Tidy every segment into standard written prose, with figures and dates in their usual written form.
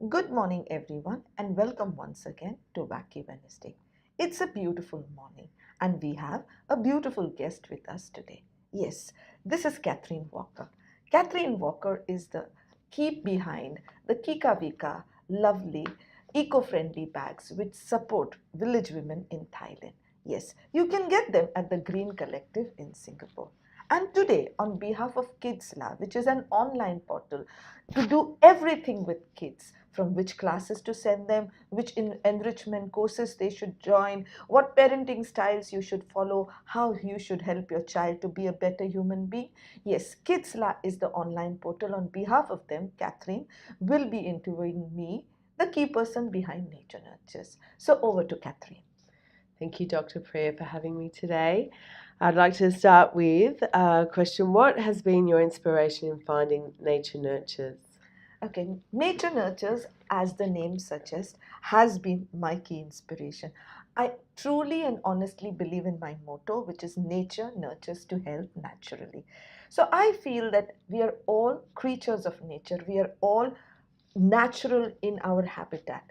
Good morning, everyone, and welcome once again to Wacky Wednesday. It's a beautiful morning, and we have a beautiful guest with us today. Yes, this is Catherine Walker. Catherine Walker is the keep behind the Kika Vika lovely eco friendly bags which support village women in Thailand. Yes, you can get them at the Green Collective in Singapore. And today, on behalf of Kids Lab, which is an online portal to do everything with kids, from which classes to send them, which enrichment courses they should join, what parenting styles you should follow, how you should help your child to be a better human being. Yes, Kidsla is the online portal. On behalf of them, Catherine will be interviewing me, the key person behind Nature Nurtures. So over to Catherine. Thank you, Dr. Priya, for having me today. I'd like to start with a question. What has been your inspiration in finding Nature Nurtures? Okay, Nature Nurtures, as the name suggests, has been my key inspiration. I truly and honestly believe in my motto, which is nature nurtures to health naturally. So I feel that we are all creatures of nature. We are all natural in our habitat.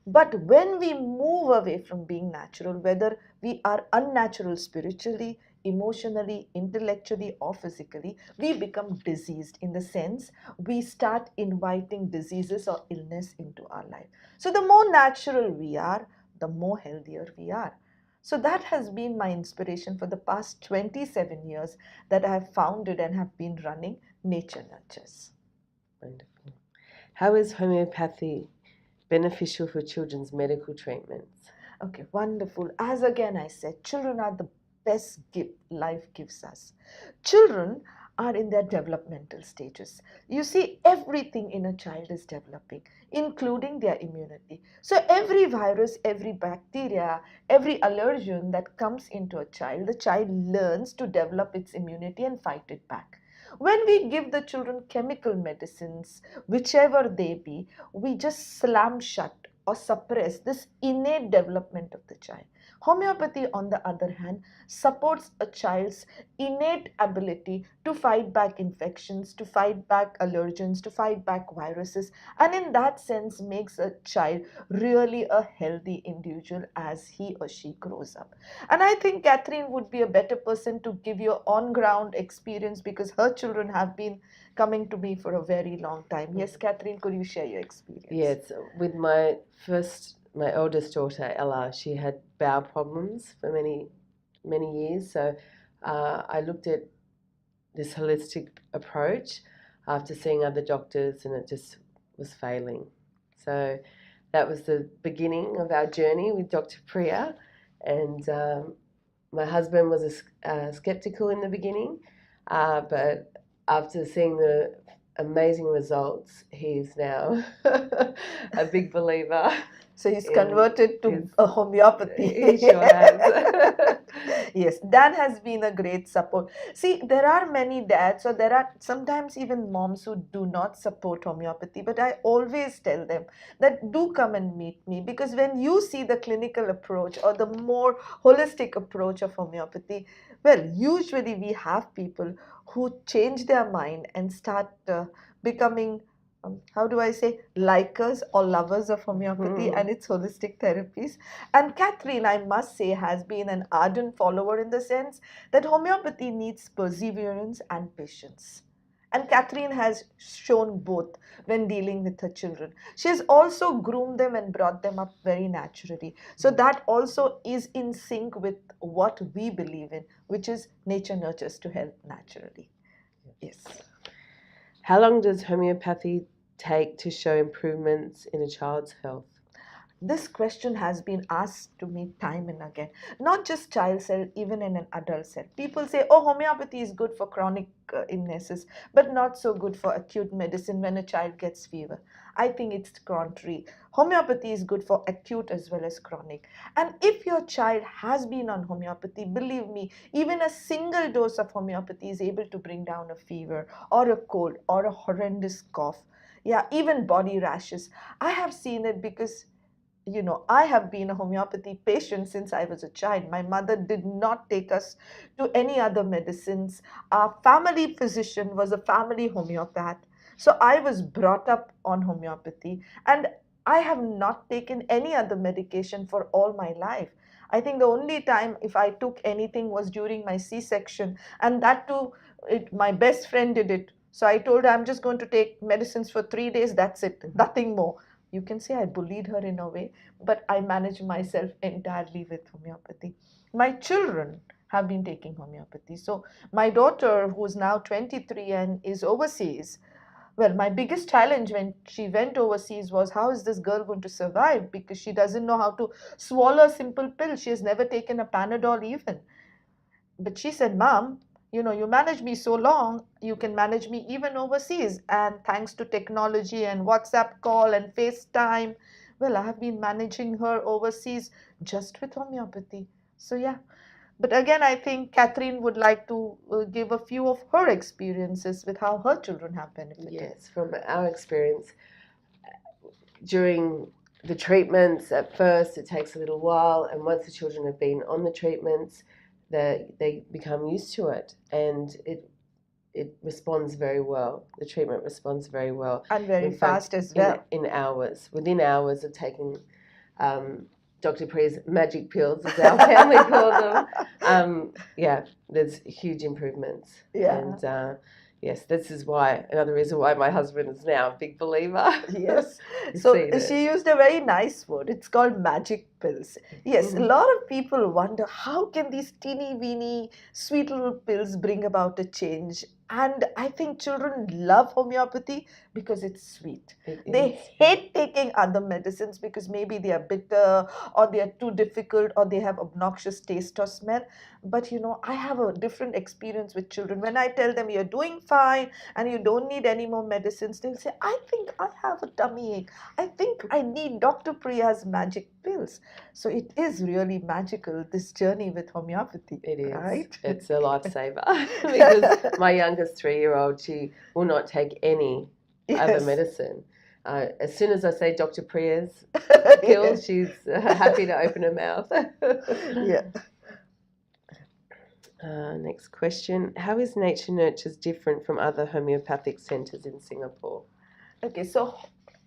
But when we move away from being natural, whether we are unnatural spiritually, emotionally, intellectually, or physically, we become diseased in the sense we start inviting diseases or illness into our life. So, the more natural we are, the more healthier we are. So, that has been my inspiration for the past 27 years that I have founded and have been running Nature Nurtures. Wonderful. How is homeopathy beneficial for children's medical treatments? Okay, wonderful. As again I said, children are the best gift life gives us. Children are in their developmental stages. You see, everything in a child is developing, including their immunity. So, every virus, every bacteria, every allergen that comes into a child, the child learns to develop its immunity and fight it back. When we give the children chemical medicines, whichever they be, we just slam shut or suppress this innate development of the child. Homeopathy, on the other hand, supports a child's innate ability to fight back infections, to fight back allergens, to fight back viruses, and in that sense makes a child really a healthy individual as he or she grows up. And I think Catherine would be a better person to give you on ground experience because her children have been coming to me for a very long time. Yes, Catherine, could you share your experience? Yes, with my eldest daughter, Ella, she had bowel problems for many years. So I looked at this holistic approach after seeing other doctors, and it just was failing. So that was the beginning of our journey with Dr. Priya. And my husband was skeptical in the beginning, but after seeing the amazing results, he's now a big believer. So he's converted to a homeopathy. He sure has. Yes, that has been a great support. See, there are many dads, or there are sometimes even moms who do not support homeopathy, but I always tell them that do come and meet me because when you see the clinical approach or the more holistic approach of homeopathy, well, usually we have people who change their mind and start becoming how do I say, likers or lovers of homeopathy and its holistic therapies. And Catherine, I must say, has been an ardent follower in the sense that homeopathy needs perseverance and patience. And Catherine has shown both when dealing with her children. She has also groomed them and brought them up very naturally. So that also is in sync with what we believe in, which is nature nurtures to health naturally. Yes. How long does homeopathy take to show improvements in a child's health? This question has been asked to me time and again, not just child cell, even in an adult cell. People say, oh, homeopathy is good for chronic illnesses, but not so good for acute medicine when a child gets fever. I think it's contrary. Homeopathy is good for acute as well as chronic. And if your child has been on homeopathy, believe me, even a single dose of homeopathy is able to bring down a fever or a cold or a horrendous cough. Yeah, even body rashes. I have seen it because I have been a homeopathy patient since I was a child. My mother did not take us to any other medicines. Our family physician was a family homeopath. So I was brought up on homeopathy, and I have not taken any other medication for all my life. I think the only time if I took anything was during my C-section, and that too, my best friend did it. So I told her, I'm just going to take medicines for 3 days, that's it, nothing more. You can say I bullied her in a way, but I managed myself entirely with homeopathy. My children have been taking homeopathy. So my daughter, who's now 23 and is overseas, well, my biggest challenge when she went overseas was, how is this girl going to survive? Because she doesn't know how to swallow a simple pill. She has never taken a Panadol even. But she said, Mom, you manage me so long, you can manage me even overseas. And thanks to technology and WhatsApp call and FaceTime, well, I have been managing her overseas just with homeopathy. So, yeah. But again, I think Catherine would like to give a few of her experiences with how her children have benefited. Yes, from our experience, during the treatments, at first it takes a little while, and once the children have been on the treatments, they become used to it, and it responds very well. The treatment responds very well. And very In fact, fast as well. in hours, within hours of taking Dr. Priya's magic pills, as our family call them, there's huge improvements. Yeah. And yes, this is why, another reason why my husband is now a big believer. Yes. You So see that. she used a very nice word. It's called magic pills. Yes, a lot of people wonder, how can these teeny weeny sweet little pills bring about a change? And I think children love homeopathy because it's sweet. They hate taking other medicines because maybe they are bitter, or they are too difficult, or they have obnoxious taste or smell. But I have a different experience with children. When I tell them you're doing fine and you don't need any more medicines, they'll say, I think I have a tummy ache. I think I need Dr. Priya's magic pills. So it is really magical, this journey with homeopathy. It is. Right? It's a lifesaver because my youngest 3-year-old, she will not take any other Yes. medicine. As soon as I say Dr. Priya's pills, she's happy to open her mouth. Yeah. Next question. How is Nature Nurtures different from other homeopathic centres in Singapore? Okay, so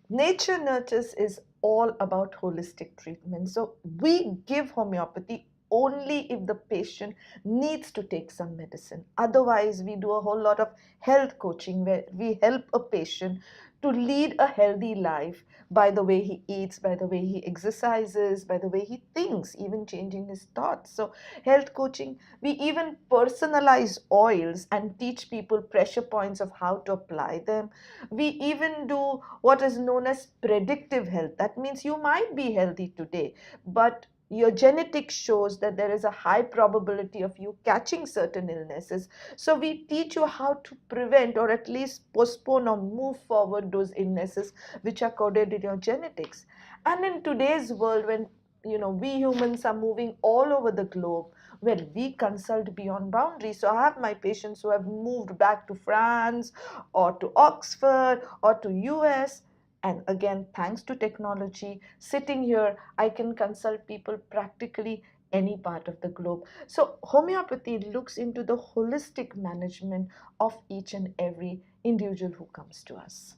Nature Nurtures is all about holistic treatment. So we give homeopathy only if the patient needs to take some medicine. Otherwise, we do a whole lot of health coaching where we help a patient to lead a healthy life by the way he eats, by the way he exercises, by the way he thinks, even changing his thoughts. So health coaching, we even personalize oils and teach people pressure points of how to apply them. We even do what is known as predictive health. That means you might be healthy today, but your genetics shows that there is a high probability of you catching certain illnesses. So we teach you how to prevent, or at least postpone or move forward those illnesses which are coded in your genetics. And in today's world, when we humans are moving all over the globe, well, we consult beyond boundaries. So I have my patients who have moved back to France or to Oxford or to US. And again, thanks to technology, sitting here, I can consult people practically any part of the globe. So homeopathy looks into the holistic management of each and every individual who comes to us.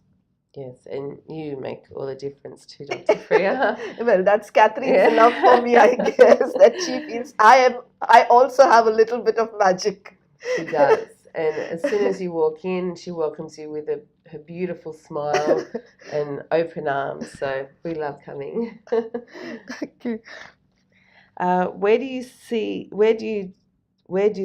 Yes, and you make all the difference too, Dr. Priya. Well, that's Catherine's love for me, I guess, that she feels I also have a little bit of magic. She does. And as soon as you walk in, she welcomes you with her beautiful smile and open arms. So we love coming. Thank you. Where do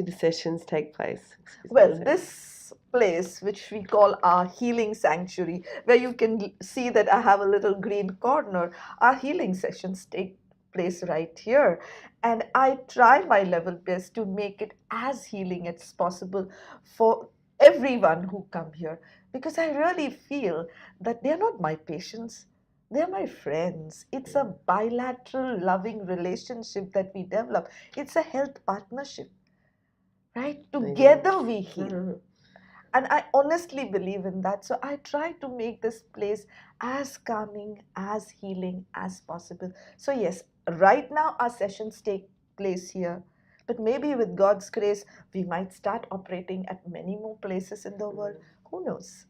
the sessions take place? Well, this place, which we call our healing sanctuary, where you can see that I have a little green corner, our healing sessions take place right here. And I try my level best to make it as healing as possible for everyone who come here, because I really feel that they're not my patients. They're my friends. It's a bilateral loving relationship that we develop. It's a health partnership, right? Together we heal. And I honestly believe in that. So I try to make this place as calming, as healing as possible. So, yes, right now our sessions take place here. But maybe with God's grace, we might start operating at many more places in the world. Who knows?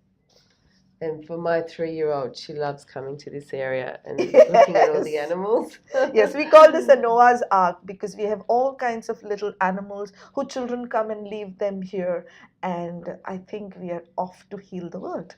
And for my 3-year-old, she loves coming to this area and looking at all the Yes. animals. Yes, we call this a Noah's Ark because we have all kinds of little animals who children come and leave them here. And I think we are off to heal the world.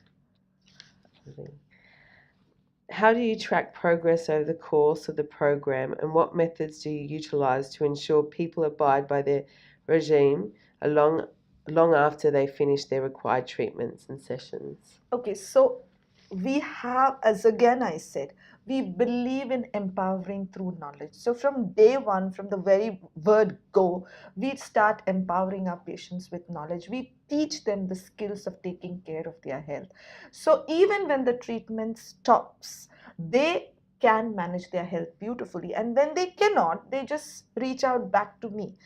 How do you track progress over the course of the program, and what methods do you utilize to ensure people abide by their regime long after they finish their required treatments and sessions? Okay, so we have, as again I said, we believe in empowering through knowledge. So from day one, from the very word go, we start empowering our patients with knowledge. We teach them the skills of taking care of their health. So even when the treatment stops, they can manage their health beautifully. And when they cannot, they just reach out back to me.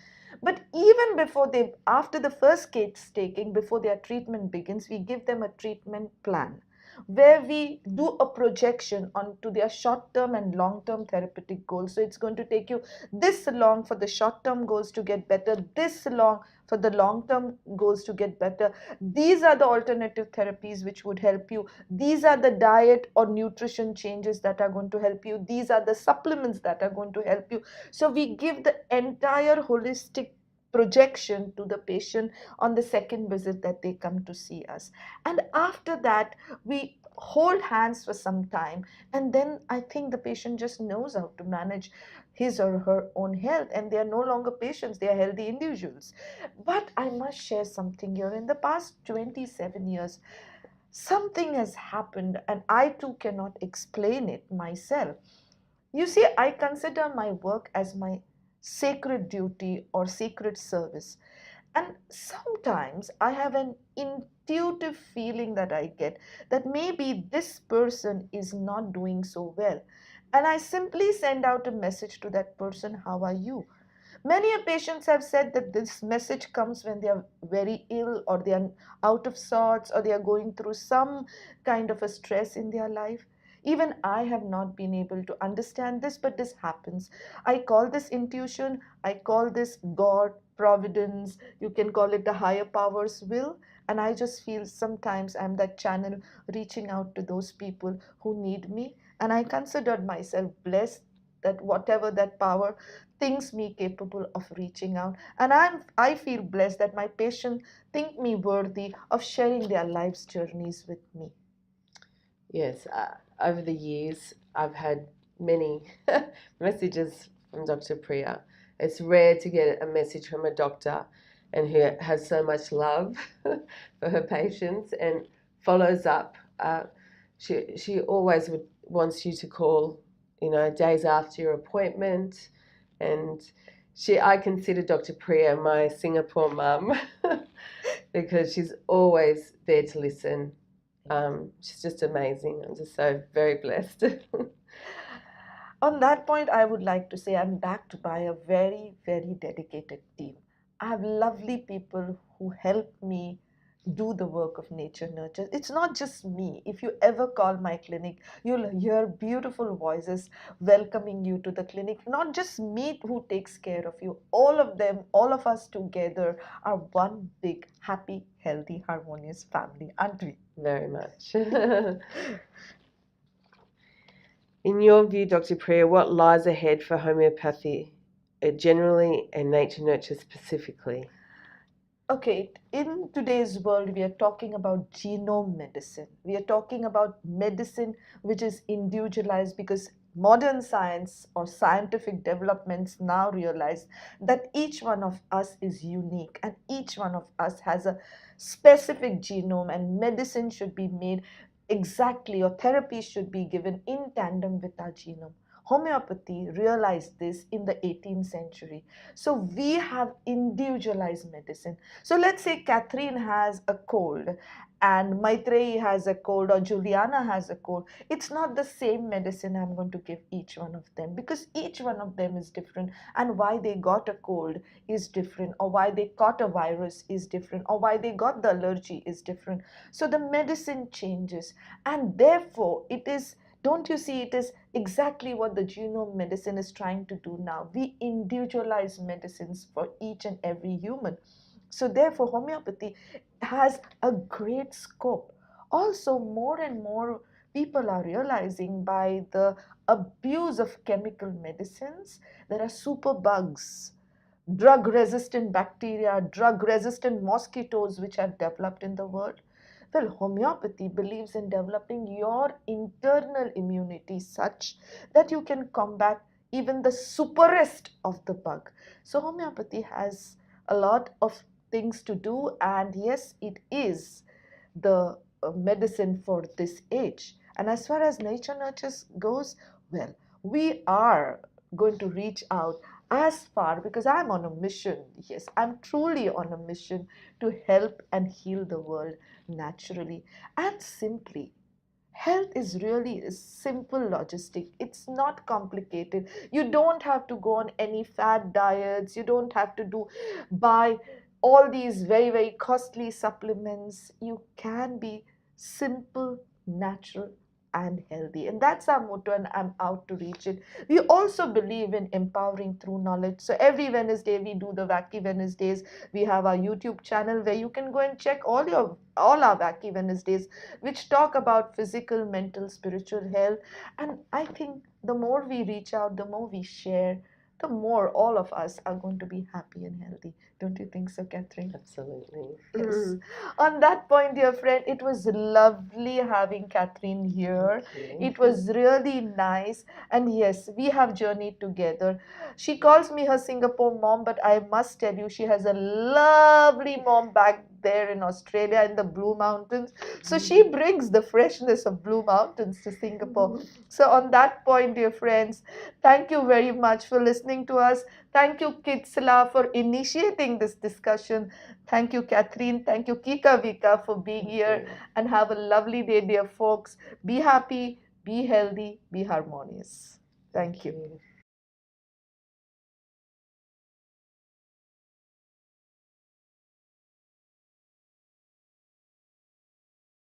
But even before they, after the first case taking, before their treatment begins, we give them a treatment plan where we do a projection onto their short-term and long-term therapeutic goals. So it's going to take you this long for the short-term goals to get better, this long for the long-term goals to get better. These are the alternative therapies which would help you. These are the diet or nutrition changes that are going to help you. These are the supplements that are going to help you. So we give the entire holistic projection to the patient on the second visit that they come to see us. And after that, we hold hands for some time, and then I think the patient just knows how to manage his or her own health, and they are no longer patients, they are healthy individuals. But I must share something here. In the past 27 years, something has happened, and I too cannot explain it myself. You see, I consider my work as my sacred duty or sacred service. And sometimes I have an intuitive feeling that I get that maybe this person is not doing so well. And I simply send out a message to that person, how are you? Many patients have said that this message comes when they are very ill, or they are out of sorts, or they are going through some kind of a stress in their life. Even I have not been able to understand this, but this happens. I call this intuition, I call this God, providence, you can call it the higher power's will. And I just feel sometimes I'm that channel reaching out to those people who need me. And I considered myself blessed that whatever that power thinks me capable of reaching out, and I feel blessed that my patients think me worthy of sharing their life's journeys with me. Yes, over the years, I've had many messages from Dr. Priya. It's rare to get a message from a doctor and who has so much love for her patients and follows up. She always wants you to call, days after your appointment, and I consider Dr. Priya my Singapore mum because she's always there to listen. She's just amazing. I'm just so very blessed. On that point, I would like to say I'm backed by a very, very dedicated team. I have lovely people who help me do the work of nature nurture. It's not just me. If you ever call my clinic, you'll hear beautiful voices welcoming you to the clinic. Not just me who takes care of you. All of them, all of us together are one big, happy, healthy, harmonious family, aren't we? Very much. In your view, Dr. Priya, what lies ahead for homeopathy generally and nature nurture specifically? Okay, in today's world, we are talking about genome medicine. We are talking about medicine which is individualized, because modern science or scientific developments now realize that each one of us is unique and each one of us has a specific genome, and medicine should be made exactly, or therapy should be given in tandem with our genome. Homeopathy realized this in the 18th century. So we have individualized medicine. So let's say Catherine has a cold and Maitreyi has a cold, or Juliana has a cold. It's not the same medicine I'm going to give each one of them, because each one of them is different, and why they got a cold is different, or why they caught a virus is different, or why they got the allergy is different. So the medicine changes, and therefore it is, don't you see, it is exactly what the genome medicine is trying to do now. We individualize medicines for each and every human. So therefore, homeopathy has a great scope Also, more and more people are realizing by the abuse of chemical medicines, there are superbugs, drug resistant bacteria, drug resistant mosquitoes which have developed in the world. Well, homeopathy believes in developing your internal immunity such that you can combat even the superest of the bug. So, homeopathy has a lot of things to do, and yes, it is the medicine for this age. And as far as nature nurtures goes, well, we are going to reach out as far, because I'm on a mission. Yes, I'm truly on a mission to help and heal the world naturally and simply. Health is really a simple logistic. It's not complicated. You don't have to go on any fad diets. You don't have to buy all these very, very costly supplements. You can be simple, natural, and healthy. And that's our motto, and I'm out to reach it. We also believe in empowering through knowledge. So every Wednesday we do the Wacky Wednesdays. We have our YouTube channel where you can go and check all our Wacky Wednesdays, which talk about physical, mental, spiritual health. And I think the more we reach out, the more we share, the more all of us are going to be happy and healthy. Don't you think so, Catherine? Absolutely. Yes. On that point, dear friend, it was lovely having Catherine here. Thank you. It was really nice. And yes, we have journeyed together. She calls me her Singapore mom, but I must tell you, she has a lovely mom back there in Australia in the Blue Mountains. So she brings the freshness of Blue Mountains to Singapore. So, on that point, dear friends, thank you very much for listening to us. Thank you, Kitsla, for initiating this discussion. Thank you, Catherine. Thank you, Kika Vika, for being Thank here. you. And have a lovely day, dear folks. Be happy, be healthy, be harmonious. Thank you.